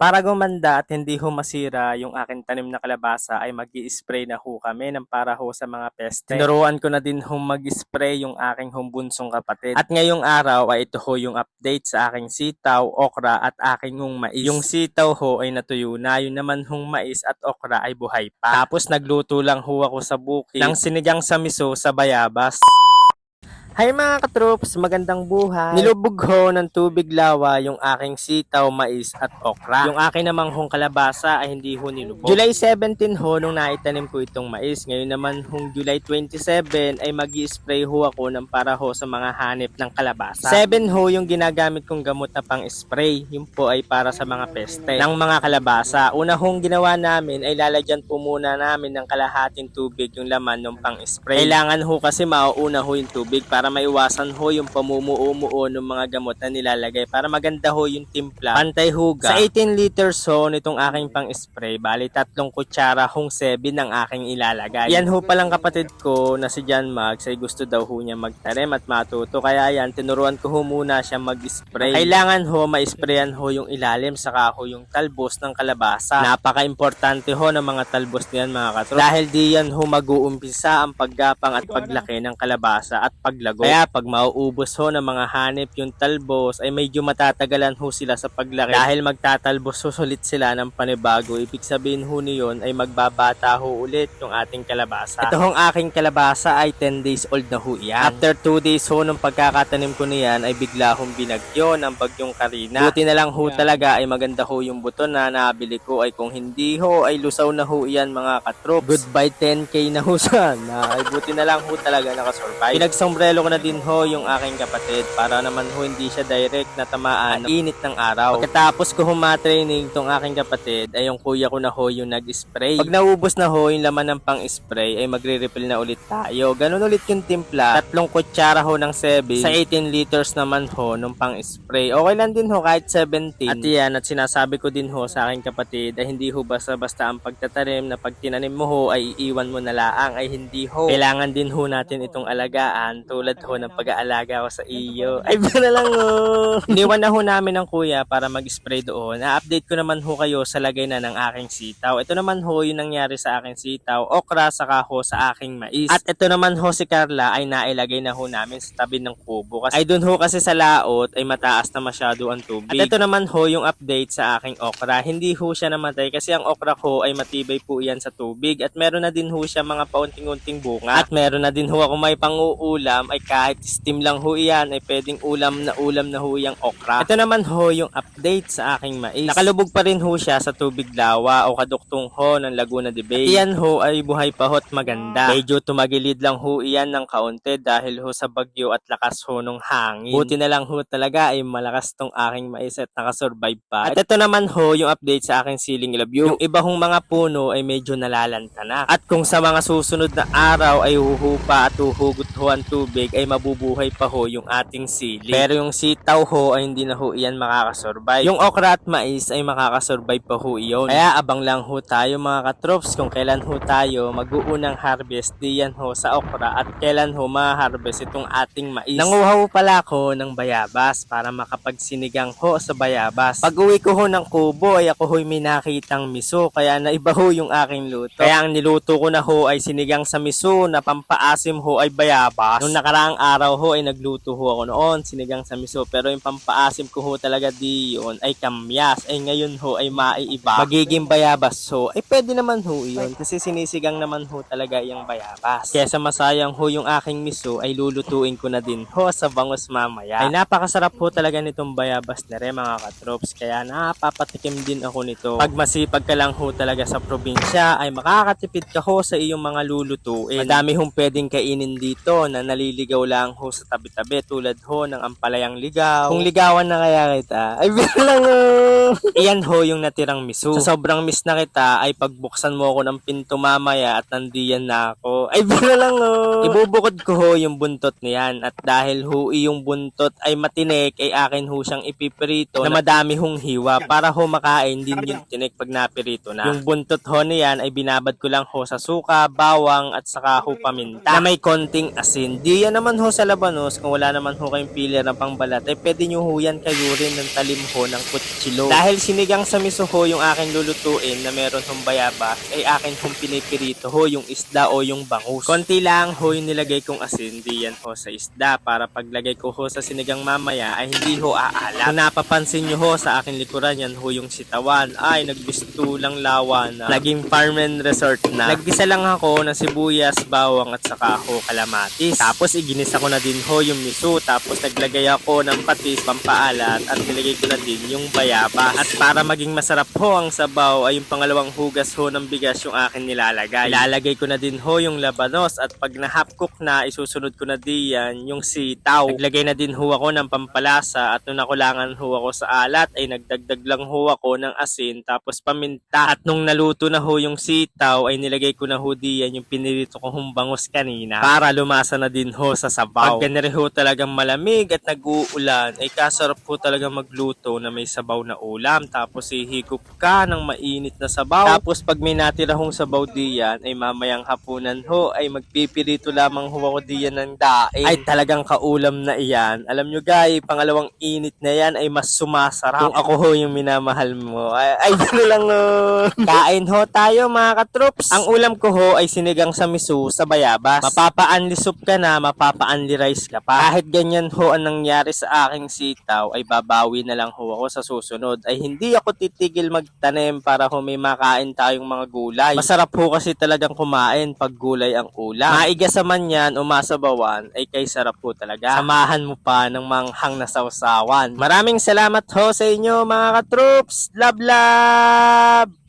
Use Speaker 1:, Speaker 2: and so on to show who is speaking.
Speaker 1: Para gumanda at hindi ho masira yung aking tanim na kalabasa ay mag-i-spray na ho kami ng para ho sa mga peste. Tinuruan ko na din ho mag-spray yung aking humbunsong kapatid. At ngayong araw ay ito ho yung update sa aking sitaw, okra at aking mais. Yung sitaw ho ay natuyo na, yun naman hong mais at okra ay buhay pa. Tapos nagluto lang ho ako sa bukid ng sinigang sa miso sa bayabas. Hi mga katroops, magandang buhay. Nilubog ho ng tubig lawa yung aking sitaw, mais at okra. Yung aking namang hong kalabasa ay hindi ho nilubog. July 17 ho nung naitanim ko itong mais. Ngayon naman hong July 27 ay mag-i-spray ho ako ng para ho sa mga hanip ng kalabasa. 7 ho yung ginagamit kong gamot na pang-spray. Yun po ay para sa mga peste ng mga kalabasa. Una hong ginawa namin ay lalagyan po muna namin ng kalahating tubig yung laman ng pang-spray. Kailangan ho kasi mauuna ho yung tubig para maiwasan ho yung pamumuo-muo ng mga gamot na nilalagay para maganda ho yung timpla. Pantay huga. Sa 18 liters ho nitong aking pang-spray, bali 3 kutsara hong 7 ang aking ilalagay. Yan ho palang kapatid ko na si John Mags ay gusto daw ho niya magtanim at matuto. Kaya yan, tinuruan ko ho muna siya mag-spray. Kailangan ho ma-sprayan ho yung ilalim saka ho yung talbos ng kalabasa. Napaka-importante ho ng mga talbos niyan mga katrop. Dahil di yan ho mag-uumpisa ang paggapang at paglaki ng kalabasa at paglago. Kaya pag mauubos ho ng mga hanip yung talbos ay medyo matatagalan ho sila sa paglaki. Dahil magtatalbos ho ulit sila ng panibago. Ibig sabihin ho niyon ay magbabata ho ulit yung ating kalabasa. Ito hong aking kalabasa ay 10 days old na ho yan. After 2 days ho nung pagkakatanim ko niyan ay bigla hong binagyo ng bagyong Karina. Buti na lang ho talaga ay maganda ho yung buto na nabili ko, ay kung hindi ho ay lusaw na ho yan mga katroops. Goodbye 10k na ho sana. Ay buti na lang ho talaga nakasurvive. Pinagsombrelo ko na din ho yung aking kapatid para naman ho hindi siya direct na tamaan ng init ng araw. Pagkatapos ko humatraining tong aking kapatid ay yung kuya ko na ho yung nag-spray. Pag naubos na ho yung laman ng pang-spray ay magre-refill na ulit tayo. Ganun ulit yung timpla. 3 kutsara ho ng 7 sa 18 liters naman ho nung pang-spray. Okay lang din ho kahit 17. At yan, at sinasabi ko din ho sa aking kapatid ay hindi ho basta-basta ang pagtatanim na pag tinanim mo ho ay iiwan mo na laang, ay hindi ho. Kailangan din ho natin itong alagaan tulad ho ng pag-aalaga ko sa iyo. Ay ba na lang ho. Iniwan na ho namin ng kuya para mag-spray doon. Na-update ko naman ho kayo sa lagay na ng aking sitaw. Ito naman ho yung nangyari sa aking sitaw, okra, saka ho sa aking mais. At ito naman ho si Carla ay nailagay na ho namin sa tabi ng kubo. Ay doon ho kasi sa laot ay mataas na masyado ang tubig. At ito naman ho yung update sa aking okra. Hindi ho siya namatay kasi ang okra ko ay matibay po yan sa tubig. At meron na din ho siya mga paunting-unting bunga. At meron na din ho ako may pang-uulam, ay kahit steam lang ho yan ay pwedeng ulam na ho yung okra. Ito naman ho yung update sa aking mais. Nakalubog pa rin ho siya sa tubig lawa o kaduktong ho ng Laguna de Bay. Iyan ho ay buhay pa ho at maganda. Medyo tumagilid lang ho iyan ng kaunti dahil ho sa bagyo at lakas ho ng hangin. Buti na lang ho talaga ay malakas tong aking mais at nakasurvive pa. At ito naman ho yung update sa aking siling ilabyo. Yung iba hong mga puno ay medyo nalalanta na. At kung sa mga susunod na araw ay huhupa at huhugot ho ang tubig ay mabubuhay pa ho yung ating sili. Pero yung sitaw ho ay hindi na ho iyan makakasurvive. Yung okra at mais ay makakasurvive pa ho iyon. Kaya abang lang ho tayo mga katrops kung kailan ho tayo mag-uunang harvest diyan ho sa okra at kailan ho ma-harvest itong ating mais. Nanguha ho pala ako ng bayabas para makapagsinigang ho sa bayabas. Pag uwi ko ho ng kubo ay ako ho'y may nakitang miso kaya naiba ho yung aking luto. Kaya ang niluto ko na ho ay sinigang sa miso na pampaasim ho ay bayabas. Nung nakaraang araw ho ay nagluto ho ako noon sinigang sa miso, pero yung pampaasim ko ho talaga di yun ay kamyas. Ay ngayon ho ay maiiba, magiging bayabas ho. Ay pwede naman ho yun kasi sinisigang naman ho talaga yung bayabas. Kaya sa masayang ho yung aking miso ay lulutuin ko na din ho sa bangus mamaya. Ay napakasarap ho talaga nitong bayabas na rin mga katrops, kaya napapatikim din ako nito. Pag masipag ka lang ho talaga sa probinsya ay makakatipid ka ho sa iyong mga lulutuin. Madami hong pwedeng kainin dito na naliligaw lang ho sa tabi-tabi tulad ho ng ampalayang ligaw. Kung ligawan na kaya kita, ay bilang ho. Iyan ho yung natirang miso. Sa sobrang miss na kita ay pagbuksan mo ako ng pinto mamaya at nandiyan na ako. Ay bilang ho. Ibubukod ko ho yung buntot niyan at dahil ho yung buntot ay matinik ay akin ho siyang ipiprito na madami hong hiwa para ho makain din yung tinik pag napirito na. Yung buntot ho niyan ay binabad ko lang ho sa suka, bawang at saka ho paminta na may konting asin. Di yan Pagdating naman ho sa labanos, kung wala naman ho kayong pili ng pangbalat, ay pwede nyo ho yan kayurin ng talim ho ng kutsilo. Dahil sinigang sa miso ho yung aking lulutuin na meron hong bayabas, ay akin hong pinipirito ho yung isda o yung bangus. Konti lang ho yung nilagay kong asin diyan ho sa isda para paglagay ko ho sa sinigang mamaya ay hindi ho aalat. Kung napapansin nyo ho sa aking likuran, yan ho yung sitawan. Ay, nagbistulang lawan na. Naging farm and resort na. Naggisa lang ako ng sibuyas, bawang at saka ho kalamansi. Tapos iginisa ko na din ho yung miso. Tapos naglagay ako ng patis, pampaalat at nilagay ko na din yung bayabas. At para maging masarap ho ang sabaw ay yung pangalawang hugas ho ng bigas yung akin nilalagay. Ilalagay ko na din ho yung labanos at pag na-half cook na isusunod ko na diyan yung sitaw. Naglagay na din ho ako ng pampalasa at nung nakulangan ho ako sa alat ay nagdagdag lang ho ako ng asin tapos paminta. At nung naluto na ho yung sitaw ay nilagay ko na ho diyan yung pinirito kong bangus kanina para lumasa na din ho sa sabaw. Pag ganyan ho talagang malamig at nag-uulan ay kasarap ho talaga magluto na may sabaw na ulam tapos ihigop ka ng mainit na sabaw. Tapos pag may natira hong sabaw diyan ay mamayang hapunan ho ay magpipirito lamang ho ako diyan ng daing. Ay talagang kaulam na iyan. Alam nyo guys, pangalawang init na yan ay mas sumasarap. Kung ako ho yung minamahal mo. Ay gano'n lang Kain ho tayo mga katroops. Ang ulam ko ho ay sinigang sa miso sa bayabas. Mapapa-unli soup ka na, mapapa-unli rice ka pa. Kahit ganyan ho ang nangyari sa aking sitaw ay babawi na lang ho ako sa susunod. Ay hindi ako titigil magtanim para ho may makain tayong mga gulay. Masarap ho kasi talagang kumain pag gulay ang ulam. Maigas man yan o masabawan ay kay sarap ho talaga. Samahan mo pa ng manghang na sausawan. Maraming salamat ho sa inyo mga katroops. Love love!